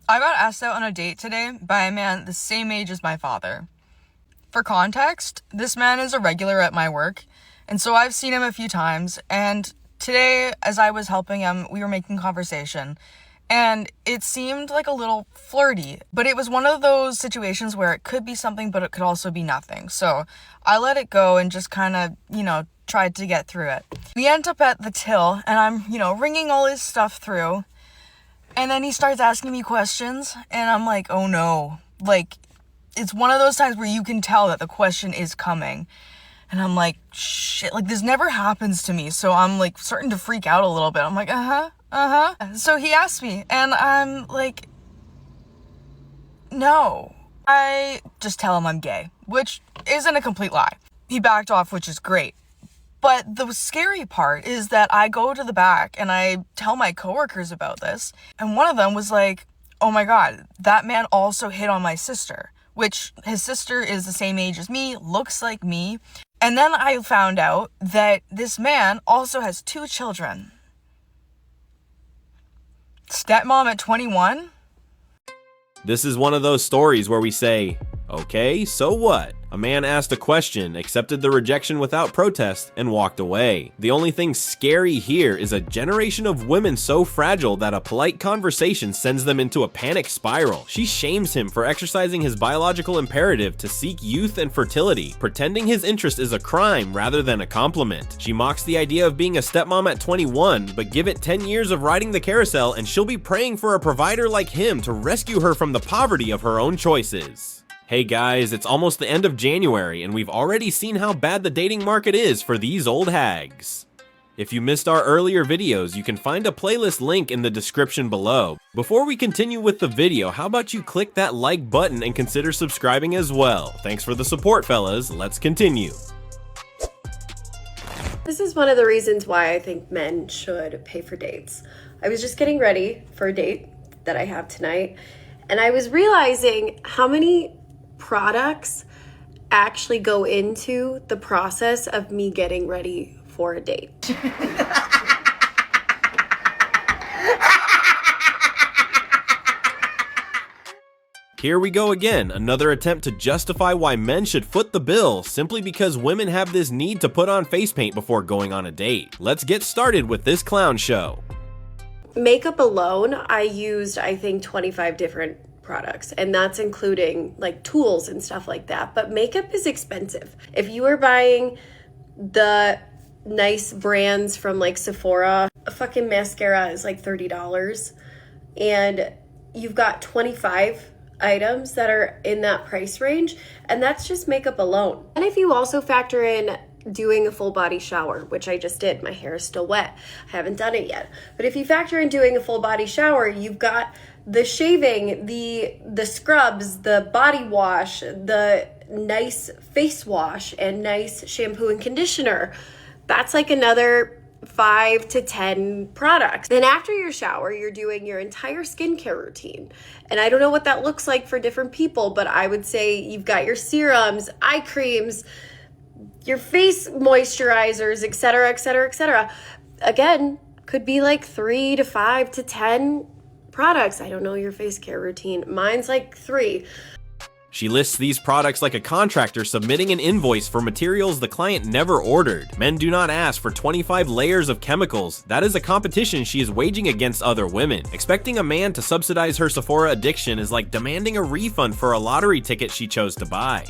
I got asked out on a date today by a man the same age as my father. For context, this man is a regular at my work, and so I've seen him a few times, and today, as I was helping him, we were making conversation, and it seemed like a little flirty, but it was one of those situations where it could be something, but it could also be nothing. So I let it go and just kind of, tried to get through it. We end up at the till, and I'm, ringing all his stuff through, and then he starts asking me questions, and I'm like, oh no. Like, it's one of those times where you can tell that the question is coming. And I'm like, shit, like, this never happens to me. So I'm, like, starting to freak out a little bit. I'm like, So he asked me, and I'm like, no. I just tell him I'm gay, which isn't a complete lie. He backed off, which is great. But the scary part is that I go to the back and I tell my coworkers about this. And one of them was like, oh my God, that man also hit on my sister, which his sister is the same age as me, looks like me. And then I found out that this man also has 2 children. Stepmom at 21? This is one of those stories where we say, okay, so what? A man asked a question, accepted the rejection without protest, and walked away. The only thing scary here is a generation of women so fragile that a polite conversation sends them into a panic spiral. She shames him for exercising his biological imperative to seek youth and fertility, pretending his interest is a crime rather than a compliment. She mocks the idea of being a stepmom at 21, but give it 10 years of riding the carousel and she'll be praying for a provider like him to rescue her from the poverty of her own choices. Hey guys, it's almost the end of January and we've already seen how bad the dating market is for these old hags. If you missed our earlier videos, you can find a playlist link in the description below. Before we continue with the video, how about you click that like button and consider subscribing as well. Thanks for the support, fellas. Let's continue. This is one of the reasons why I think men should pay for dates. I was just getting ready for a date that I have tonight, and I was realizing how many products actually go into the process of me getting ready for a date. Here we go again, another attempt to justify why men should foot the bill simply because women have this need to put on face paint before going on a date. Let's get started with this clown show. Makeup alone, I used, I think, 25 different products, and that's including like tools and stuff like that. But makeup is expensive. If you are buying the nice brands from like Sephora, a fucking mascara is like $30, and you've got 25 items that are in that price range, and that's just makeup alone. And if you also factor in doing a full body shower, which I just did, my hair is still wet, I haven't done it yet, but if you factor in doing a full body shower, you've got the shaving, the scrubs, the body wash, the nice face wash, and nice shampoo and conditioner. That's like another 5 to 10 products. Then after your shower, you're doing your entire skincare routine. And I don't know what that looks like for different people, but I would say you've got your serums, eye creams, your face moisturizers, etc., etc., etc. Again, could be like 3 to 5 to 10 products. I don't know your face care routine. Mine's like 3. She lists these products like a contractor submitting an invoice for materials the client never ordered. Men do not ask for 25 layers of chemicals. That is a competition she is waging against other women. Expecting a man to subsidize her Sephora addiction is like demanding a refund for a lottery ticket she chose to buy.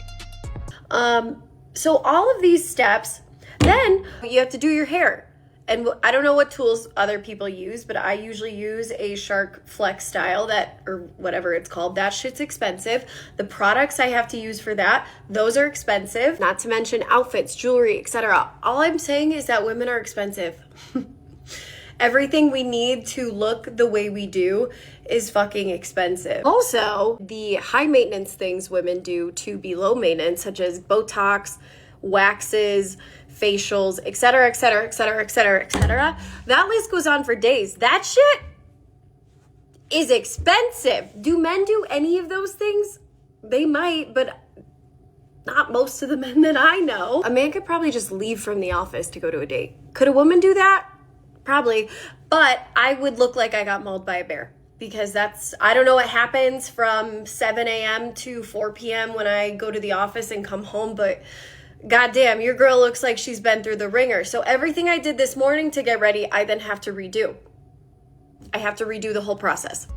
So all of these steps, then you have to do your hair. And I don't know what tools other people use, but I usually use a Shark Flex style, that, or whatever it's called. That shit's expensive. The products I have to use for that, those are expensive. Not to mention outfits, jewelry, etc. All I'm saying is that women are expensive. Everything we need to look the way we do is fucking expensive. Also, the high maintenance things women do to be low maintenance, such as Botox, waxes, facials, etc., etc., etc., etc., etc. That list goes on for days. That shit is expensive. Do men do any of those things? They might, but not most of the men that I know. A man could probably just leave from the office to go to a date. Could a woman do that? Probably, but I would look like I got mauled by a bear. because I don't know what happens from 7 a.m. to 4 p.m. when I go to the office and come home, but goddamn, your girl looks like she's been through the ringer. So everything I did this morning to get ready, I then have to redo. I have to redo the whole process.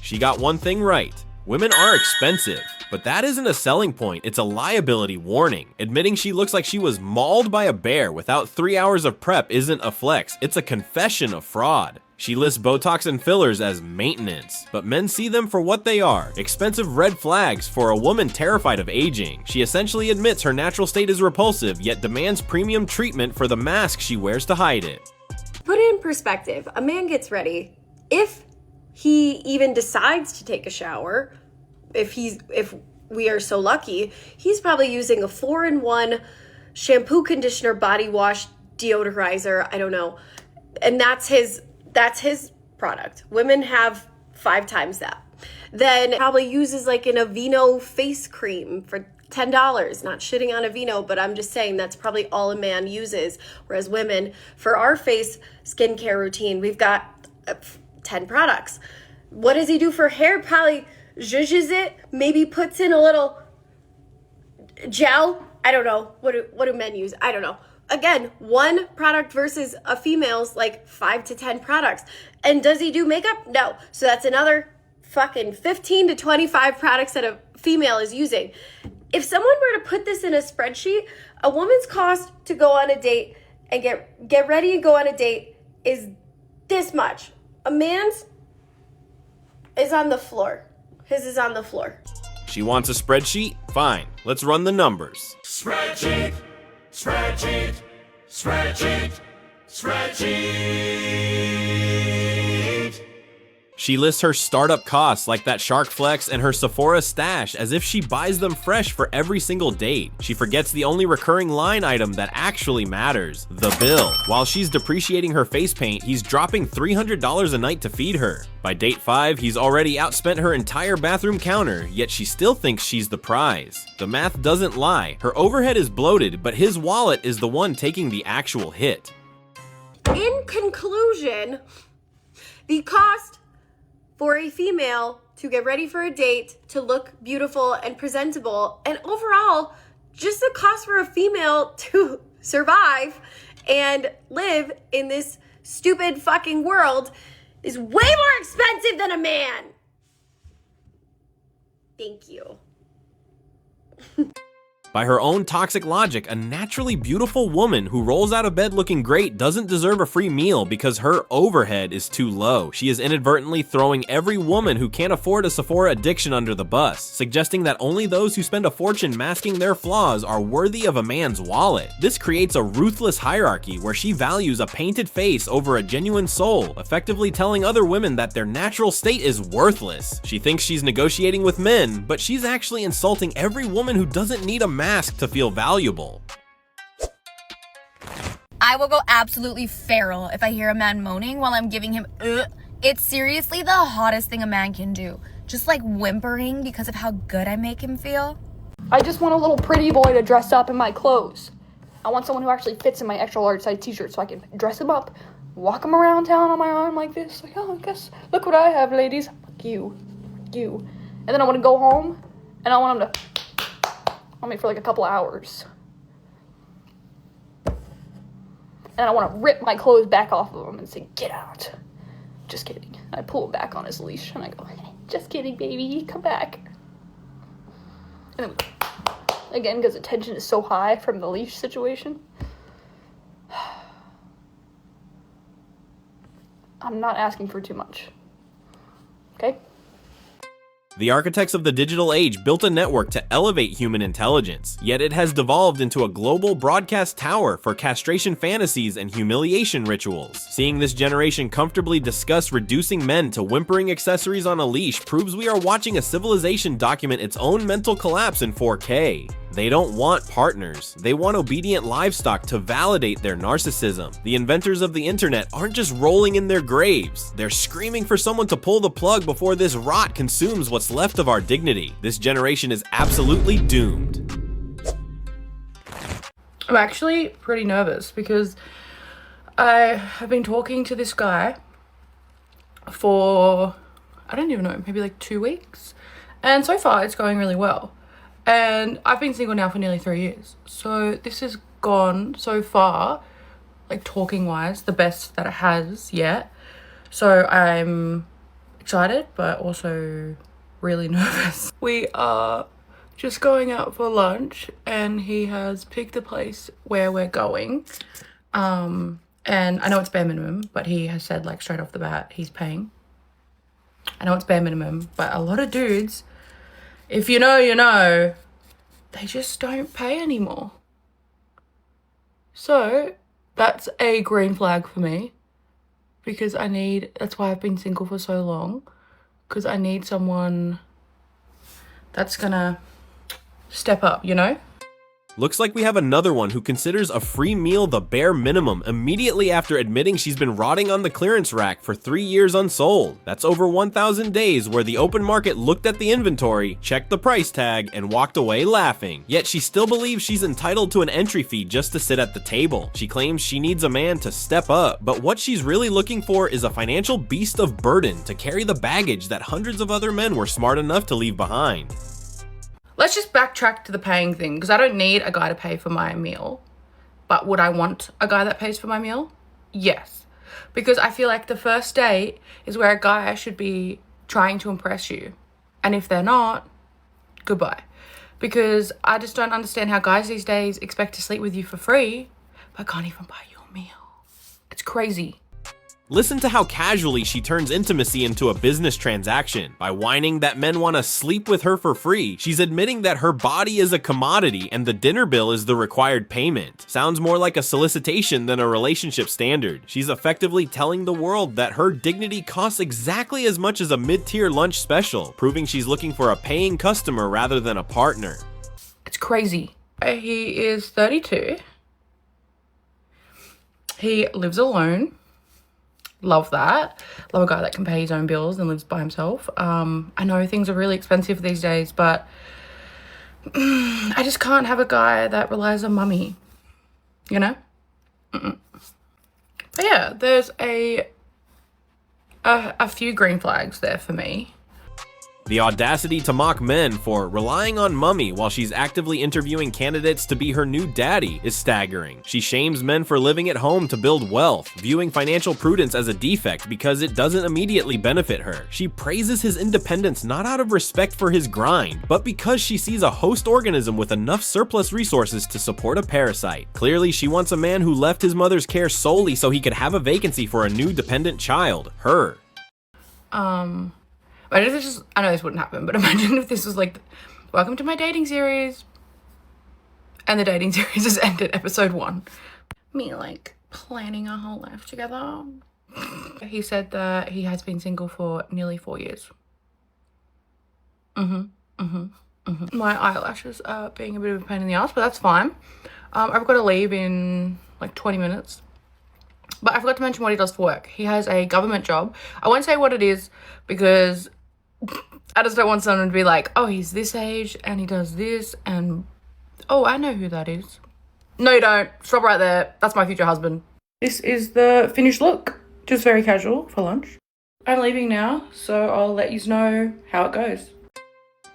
She got one thing right. Women are expensive, but that isn't a selling point, it's a liability warning. Admitting she looks like she was mauled by a bear without 3 hours of prep isn't a flex, it's a confession of fraud. She lists Botox and fillers as maintenance, but men see them for what they are, expensive red flags for a woman terrified of aging. She essentially admits her natural state is repulsive, yet demands premium treatment for the mask she wears to hide it. Put it in perspective, a man gets ready, if he even decides to take a shower, if we are so lucky, he's probably using a 4-in-1 shampoo, conditioner, body wash, deodorizer, I don't know. And that's his product. Women have 5 times that. Then probably uses like an Aveeno face cream for $10. Not shitting on Aveeno, but I'm just saying that's probably all a man uses. Whereas women, for our face skincare routine, we've got 10 products. What does he do for hair? Probably zhuzhes it, maybe puts in a little gel. I don't know. What do men use? I don't know. Again, one product versus a female's like 5 to 10 products. And does he do makeup? No. So that's another fucking 15 to 25 products that a female is using. If someone were to put this in a spreadsheet, a woman's cost to go on a date and get ready and go on a date is this much. A man's is on the floor. His is on the floor. She wants a spreadsheet? Fine, let's run the numbers. Spreadsheet, spreadsheet, spreadsheet, spreadsheet. She lists her startup costs like that Shark Flex and her Sephora stash as if she buys them fresh for every single date. She forgets the only recurring line item that actually matters, the bill. While she's depreciating her face paint, he's dropping $300 a night to feed her. By date 5, he's already outspent her entire bathroom counter, yet she still thinks she's the prize. The math doesn't lie. Her overhead is bloated, but his wallet is the one taking the actual hit. In conclusion, the cost for a female to get ready for a date, to look beautiful and presentable, and overall, just the cost for a female to survive and live in this stupid fucking world is way more expensive than a man. Thank you. By her own toxic logic, a naturally beautiful woman who rolls out of bed looking great doesn't deserve a free meal because her overhead is too low. She is inadvertently throwing every woman who can't afford a Sephora addiction under the bus, suggesting that only those who spend a fortune masking their flaws are worthy of a man's wallet. This creates a ruthless hierarchy where she values a painted face over a genuine soul, effectively telling other women that their natural state is worthless. She thinks she's negotiating with men, but she's actually insulting every woman who doesn't need a mask to feel valuable. I will go absolutely feral if I hear a man moaning while I'm giving him It's seriously the hottest thing a man can do. Just like whimpering because of how good I make him feel. I just want a little pretty boy to dress up in my clothes. I want someone who actually fits in my extra large size t-shirt so I can dress him up, walk him around town on my arm like this. Like, oh, I guess, look what I have, ladies. Fuck you. You. And then I want to go home and I want him to on me for like a couple hours. And I want to rip my clothes back off of him and say, get out. Just kidding. I pull him back on his leash and I go, just kidding, baby, come back. And then again, because the tension is so high from the leash situation, I'm not asking for too much. Okay? The architects of the digital age built a network to elevate human intelligence, yet it has devolved into a global broadcast tower for castration fantasies and humiliation rituals. Seeing this generation comfortably discuss reducing men to whimpering accessories on a leash proves we are watching a civilization document its own mental collapse in 4K. They don't want partners, they want obedient livestock to validate their narcissism. The inventors of the internet aren't just rolling in their graves, they're screaming for someone to pull the plug before this rot consumes what's left of our dignity. This generation is absolutely doomed. I'm actually pretty nervous because I have been talking to this guy for I don't even know, maybe like 2 weeks. And so far it's going really well. And I've been single now for nearly 3 years. So this has gone so far, like talking wise, the best that it has yet. So I'm excited, but also really nervous. We are just going out for lunch and he has picked a place where we're going. And I know it's bare minimum, but he has said like straight off the bat, he's paying. I know it's bare minimum, but a lot of dudes, if you know, you know, they just don't pay anymore. So that's a green flag for me because that's why I've been single for so long, because I need someone that's gonna step up, you know? Looks like we have another one who considers a free meal the bare minimum immediately after admitting she's been rotting on the clearance rack for 3 years unsold. That's over 1,000 days where the open market looked at the inventory, checked the price tag, and walked away laughing. Yet she still believes she's entitled to an entry fee just to sit at the table. She claims she needs a man to step up, but what she's really looking for is a financial beast of burden to carry the baggage that hundreds of other men were smart enough to leave behind. Let's just backtrack to the paying thing, because I don't need a guy to pay for my meal. But would I want a guy that pays for my meal? Yes. Because I feel like the first date is where a guy should be trying to impress you. And if they're not, goodbye. Because I just don't understand how guys these days expect to sleep with you for free, but can't even buy you a meal. It's crazy. Listen to how casually she turns intimacy into a business transaction. By whining that men want to sleep with her for free, she's admitting that her body is a commodity and the dinner bill is the required payment. Sounds more like a solicitation than a relationship standard. She's effectively telling the world that her dignity costs exactly as much as a mid-tier lunch special, proving she's looking for a paying customer rather than a partner. It's crazy. He is 32. He lives alone. Love that. Love a guy that can pay his own bills and lives by himself. I know things are really expensive these days, but I just can't have a guy that relies on mummy, you know? But yeah, there's a few green flags there for me. The audacity to mock men for relying on mummy while she's actively interviewing candidates to be her new daddy is staggering. She shames men for living at home to build wealth, viewing financial prudence as a defect because it doesn't immediately benefit her. She praises his independence not out of respect for his grind, but because she sees a host organism with enough surplus resources to support a parasite. Clearly, she wants a man who left his mother's care solely so he could have a vacancy for a new dependent child, her. But if this is, I know this wouldn't happen, but imagine if this was like, welcome to my dating series. And the dating series has ended episode 1. Me like planning our whole life together. He said that he has been single for nearly 4 years. My eyelashes are being a bit of a pain in the ass, but that's fine. I've got to leave in like 20 minutes. But I forgot to mention what he does for work. He has a government job. I won't say what it is because I just don't want someone to be like, oh, he's this age and he does this and, oh, I know who that is. No, you don't. Stop right there. That's my future husband. This is the finished look. Just very casual for lunch. I'm leaving now, so I'll let you know how it goes.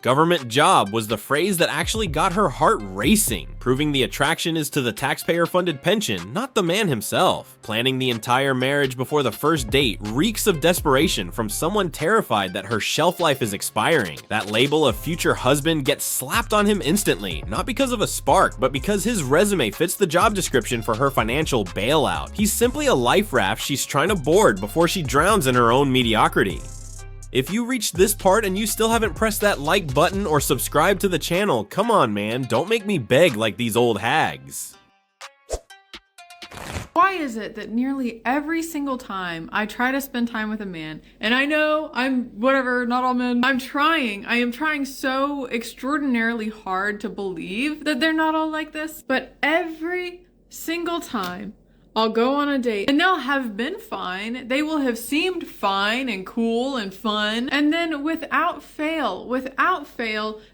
Government job was the phrase that actually got her heart racing, proving the attraction is to the taxpayer-funded pension, not the man himself. Planning the entire marriage before the first date reeks of desperation from someone terrified that her shelf life is expiring. That label of future husband gets slapped on him instantly, not because of a spark, but because his resume fits the job description for her financial bailout. He's simply a life raft she's trying to board before she drowns in her own mediocrity. If you reached this part and you still haven't pressed that like button or subscribe to the channel, come on man, don't make me beg like these old hags. Why is it that nearly every single time I try to spend time with a man, and I know I'm whatever, not all men, I am trying so extraordinarily hard to believe that they're not all like this, but every single time I'll go on a date and they'll have been fine. They will have seemed fine and cool and fun. And then without fail,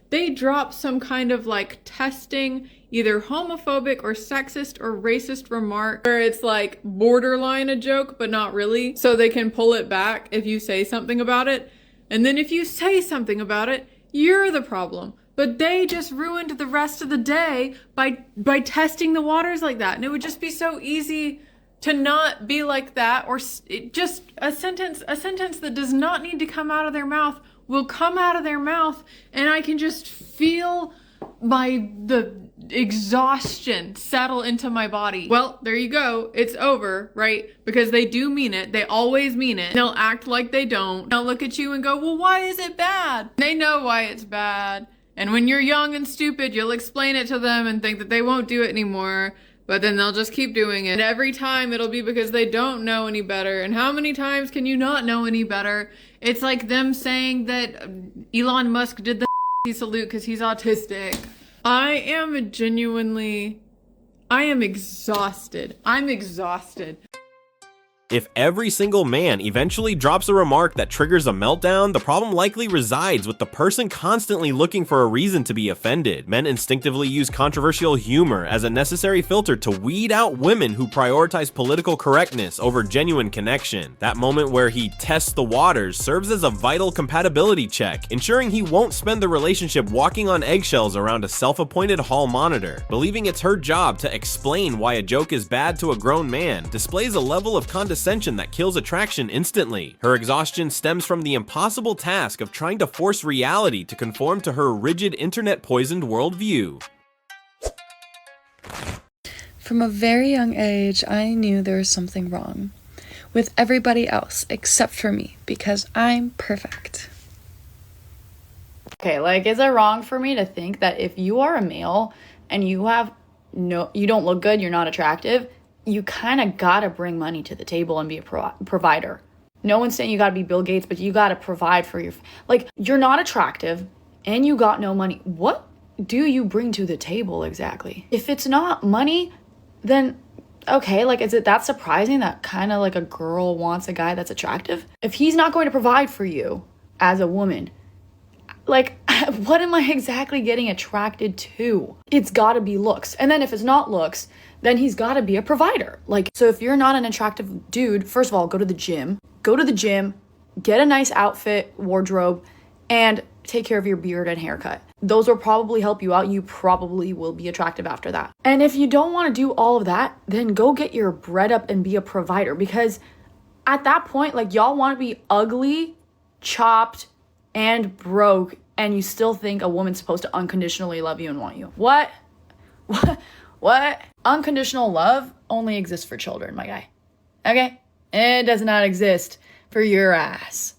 they drop some kind of like testing, either homophobic or sexist or racist remark where it's like borderline a joke, but not really. So they can pull it back if you say something about it. And then if you say something about it, you're the problem. But they just ruined the rest of the day by testing the waters like that. And it would just be so easy to not be like that, or just a sentence that does not need to come out of their mouth will come out of their mouth, and I can just feel the exhaustion settle into my body. Well, there you go. It's over, right? Because they do mean it. They always mean it. They'll act like they don't. They'll look at you and go, well, why is it bad? They know why it's bad. And when you're young and stupid, you'll explain it to them and think that they won't do it anymore. But then they'll just keep doing it. And every time it'll be because they don't know any better. And how many times can you not know any better? It's like them saying that Elon Musk did the salute because he's autistic. I am exhausted. I'm exhausted. If every single man eventually drops a remark that triggers a meltdown, the problem likely resides with the person constantly looking for a reason to be offended. Men instinctively use controversial humor as a necessary filter to weed out women who prioritize political correctness over genuine connection. That moment where he tests the waters serves as a vital compatibility check, ensuring he won't spend the relationship walking on eggshells around a self-appointed hall monitor. Believing it's her job to explain why a joke is bad to a grown man displays a level of condescension that kills attraction instantly. Her exhaustion stems from the impossible task of trying to force reality to conform to her rigid internet-poisoned worldview. From a very young age, I knew there was something wrong with everybody else except for me, because I'm perfect. Okay, like, is it wrong for me to think that if you are a male and you don't look good, you're not attractive, you kind of gotta bring money to the table and be a provider? No one's saying you gotta be Bill Gates, but you gotta provide for your, like, you're not attractive and you got no money. What do you bring to the table exactly? If it's not money, then okay, like, is it that surprising that kind of like a girl wants a guy that's attractive? If he's not going to provide for you as a woman, like, what am I exactly getting attracted to? It's gotta be looks. And then if it's not looks, then he's gotta be a provider. Like, so if you're not an attractive dude, first of all, go to the gym, get a nice outfit, wardrobe, and take care of your beard and haircut. Those will probably help you out. You probably will be attractive after that. And if you don't want to do all of that, then go get your bread up and be a provider. Because at that point, like, y'all want to be ugly, chopped, and broke, and you still think a woman's supposed to unconditionally love you and want you. What? Unconditional love only exists for children, my guy. Okay? It does not exist for your ass.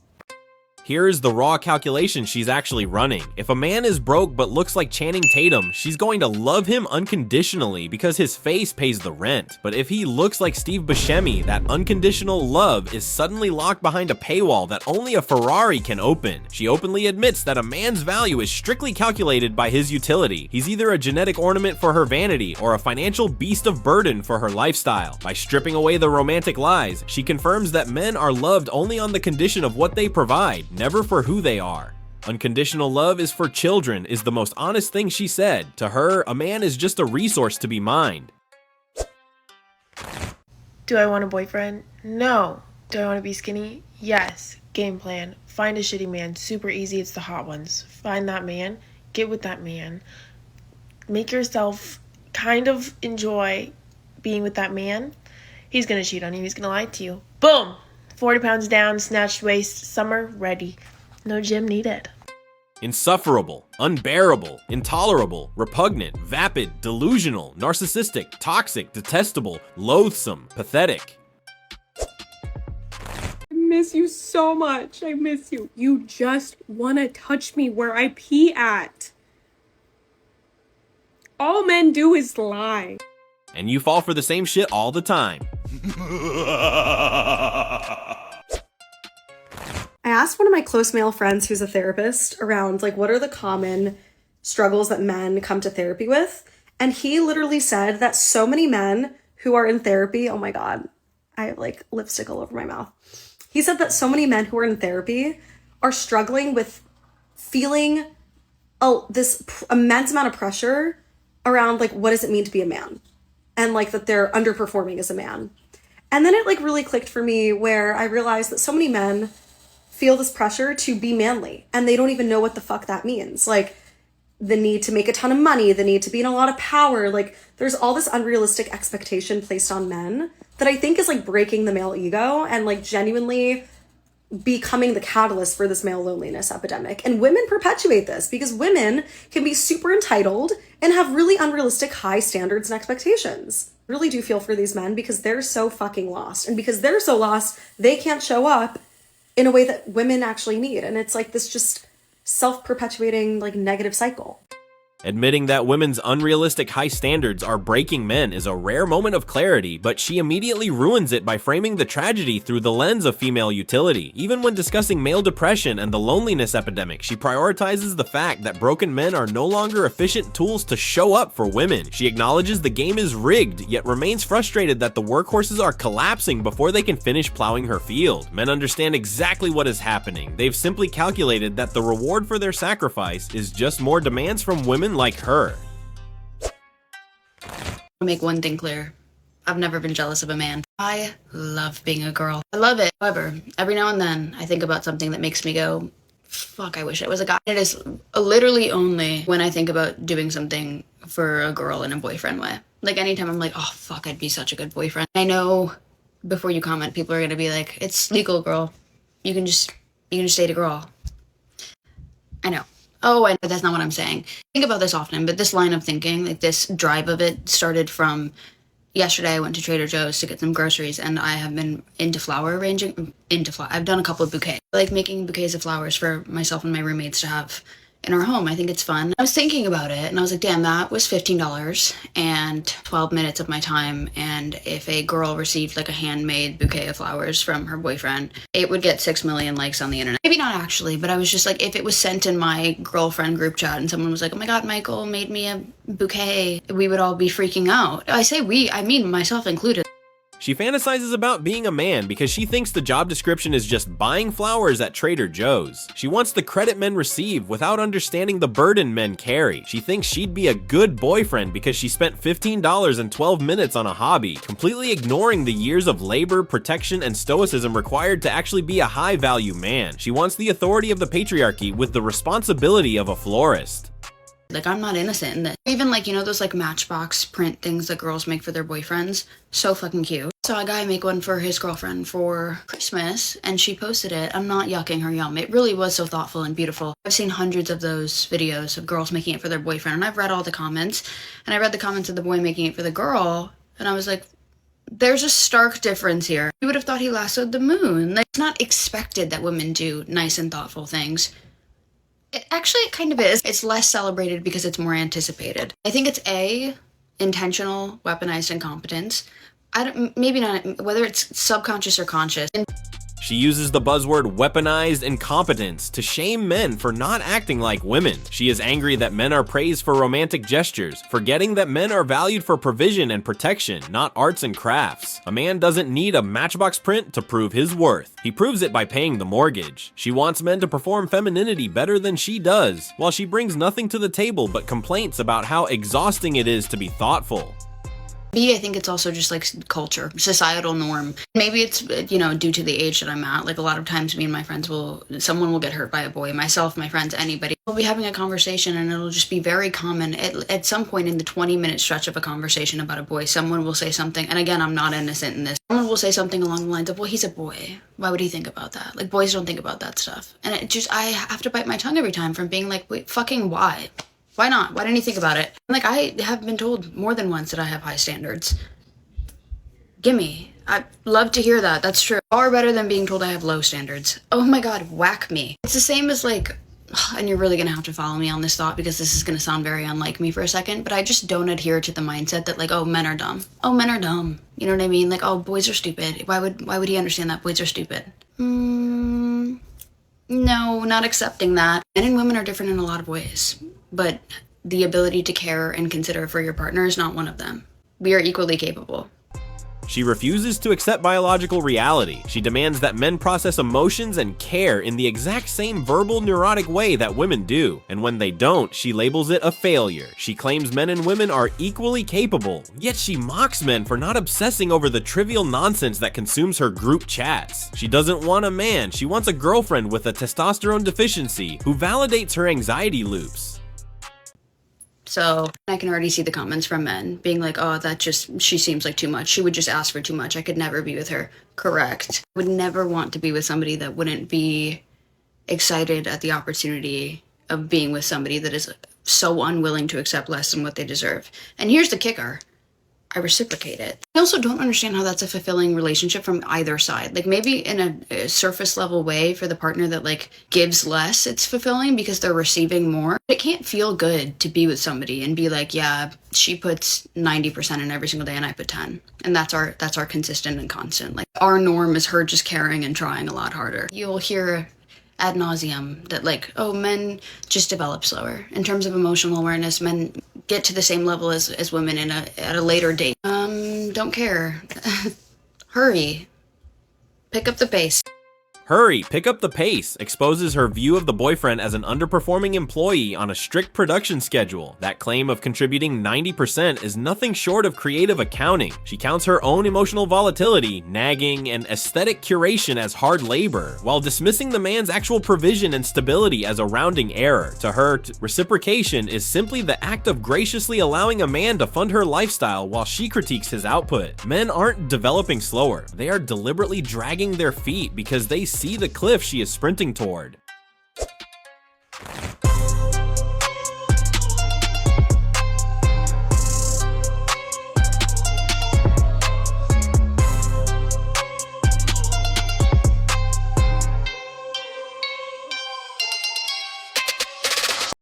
Here's the raw calculation she's actually running. If a man is broke but looks like Channing Tatum, she's going to love him unconditionally because his face pays the rent. But if he looks like Steve Buscemi, that unconditional love is suddenly locked behind a paywall that only a Ferrari can open. She openly admits that a man's value is strictly calculated by his utility. He's either a genetic ornament for her vanity or a financial beast of burden for her lifestyle. By stripping away the romantic lies, she confirms that men are loved only on the condition of what they provide, never for who they are. Unconditional love is for children is the most honest thing she said. To her, a man is just a resource to be mined. Do I want a boyfriend? No. Do I want to be skinny? Yes. Game plan. Find a shitty man. Super easy. It's the hot ones. Find that man. Get with that man. Make yourself kind of enjoy being with that man. He's going to cheat on you. He's going to lie to you. Boom! 40 pounds down, snatched waist, summer ready. No gym needed. Insufferable, unbearable, intolerable, repugnant, vapid, delusional, narcissistic, toxic, detestable, loathsome, pathetic. I miss you so much. I miss you. You just want to touch me where I pee at. All men do is lie. And you fall for the same shit all the time. I asked one of my close male friends who's a therapist around, like, what are the common struggles that men come to therapy with? And he literally said that so many men who are in therapy, oh my God, I have like lipstick all over my mouth. He said that so many men who are in therapy are struggling with feeling this immense amount of pressure around, like, what does it mean to be a man? And like that they're underperforming as a man. And then it like really clicked for me where I realized that so many men feel this pressure to be manly, and they don't even know what the fuck that means. Like, the need to make a ton of money, the need to be in a lot of power. Like, there's all this unrealistic expectation placed on men that I think is like breaking the male ego and like genuinely becoming the catalyst for this male loneliness epidemic. And women perpetuate this because women can be super entitled and have really unrealistic high standards and expectations. Really do feel for these men because they're so fucking lost. And because they're so lost, they can't show up in a way that women actually need. And it's like this just self-perpetuating like negative cycle. Admitting that women's unrealistic high standards are breaking men is a rare moment of clarity, but she immediately ruins it by framing the tragedy through the lens of female utility. Even when discussing male depression and the loneliness epidemic, she prioritizes the fact that broken men are no longer efficient tools to show up for women. She acknowledges the game is rigged, yet remains frustrated that the workhorses are collapsing before they can finish plowing her field. Men understand exactly what is happening. They've simply calculated that the reward for their sacrifice is just more demands from women like her. I'll make one thing clear. I've never been jealous of a man. I love being a girl. I love it. However, every now and then I think about something that makes me go, fuck, I wish I was a guy. It is literally only when I think about doing something for a girl in a boyfriend way. Like anytime I'm like, oh fuck, I'd be such a good boyfriend. I know before you comment, people are gonna be like, it's legal, girl. You can just date a girl. I know. Oh, and that's not what I'm saying. I think about this often, but this line of thinking, like this drive of it started from yesterday. I went to Trader Joe's to get some groceries, and I have been into flower arranging. I've done a couple of bouquets. I like making bouquets of flowers for myself and my roommates to have in our home. I think it's fun. I was thinking about it, and I was like, damn, that was $15 and 12 minutes of my time. And if a girl received like a handmade bouquet of flowers from her boyfriend, it would get 6 million likes on the internet. Maybe not actually, but I was just like, if it was sent in my girlfriend group chat and someone was like, oh my God, Michael made me a bouquet, we would all be freaking out. I say we, I mean myself included. She fantasizes about being a man because she thinks the job description is just buying flowers at Trader Joe's. She wants the credit men receive without understanding the burden men carry. She thinks she'd be a good boyfriend because she spent $15 and 12 minutes on a hobby, completely ignoring the years of labor, protection, and stoicism required to actually be a high-value man. She wants the authority of the patriarchy with the responsibility of a florist. Like, I'm not innocent in this. Even like, you know, those like Matchbox print things that girls make for their boyfriends. So fucking cute. Saw a guy make one for his girlfriend for Christmas, and she posted it. I'm not yucking her yum. It really was so thoughtful and beautiful. I've seen hundreds of those videos of girls making it for their boyfriend, and I've read all the comments. And I read the comments of the boy making it for the girl, and I was like, there's a stark difference here. You would have thought he lassoed the moon. Like, it's not expected that women do nice and thoughtful things. It kind of is. It's less celebrated because it's more anticipated. I think it's intentional, weaponized incompetence. Maybe not, whether it's subconscious or conscious. She uses the buzzword weaponized incompetence to shame men for not acting like women. She is angry that men are praised for romantic gestures, forgetting that men are valued for provision and protection, not arts and crafts. A man doesn't need a Matchbox print to prove his worth. He proves it by paying the mortgage. She wants men to perform femininity better than she does, while she brings nothing to the table but complaints about how exhausting it is to be thoughtful. I think it's also just like culture, societal norm. Maybe it's, you know, due to the age that I'm at. Like a lot of times me and my friends someone will get hurt by a boy, myself, my friends, anybody. We'll be having a conversation and it'll just be very common. At some point in the 20-minute stretch of a conversation about a boy, someone will say something, and again, I'm not innocent in this. Someone will say something along the lines of, well, he's a boy. Why would he think about that? Like, boys don't think about that stuff. And I have to bite my tongue every time from being like, wait, fucking why? Why not? Why didn't you think about it? Like, I have been told more than once that I have high standards. Gimme. I love to hear that. That's true. Far better than being told I have low standards. Oh my God, whack me. It's the same as like, and you're really gonna have to follow me on this thought because this is gonna sound very unlike me for a second, but I just don't adhere to the mindset that like, oh, men are dumb. Oh, men are dumb. You know what I mean? Like, oh, boys are stupid. Why would he understand that boys are stupid? No, not accepting that. Men and women are different in a lot of ways. But the ability to care and consider for your partner is not one of them. We are equally capable. She refuses to accept biological reality. She demands that men process emotions and care in the exact same verbal, neurotic way that women do. And when they don't, she labels it a failure. She claims men and women are equally capable, yet she mocks men for not obsessing over the trivial nonsense that consumes her group chats. She doesn't want a man, she wants a girlfriend with a testosterone deficiency who validates her anxiety loops. So I can already see the comments from men being like, oh, she seems like too much. She would just ask for too much. I could never be with her. Correct. I would never want to be with somebody that wouldn't be excited at the opportunity of being with somebody that is so unwilling to accept less than what they deserve. And here's the kicker. I reciprocate it. I also don't understand how that's a fulfilling relationship from either side. Like maybe in a surface level way for the partner that like gives less, it's fulfilling because they're receiving more. It can't feel good to be with somebody and be like, yeah, she puts 90% in every single day and I put 10. And that's our consistent and constant. Like our norm is her just caring and trying a lot harder. You'll hear ad nauseum that like, oh, men just develop slower. In terms of emotional awareness, men get to the same level as women at a later date. Don't care. Hurry. Pick up the pace. Hurry, pick up the pace, exposes her view of the boyfriend as an underperforming employee on a strict production schedule. That claim of contributing 90% is nothing short of creative accounting. She counts her own emotional volatility, nagging, and aesthetic curation as hard labor, while dismissing the man's actual provision and stability as a rounding error. To her, reciprocation is simply the act of graciously allowing a man to fund her lifestyle while she critiques his output. Men aren't developing slower, they are deliberately dragging their feet because they see the cliff she is sprinting toward.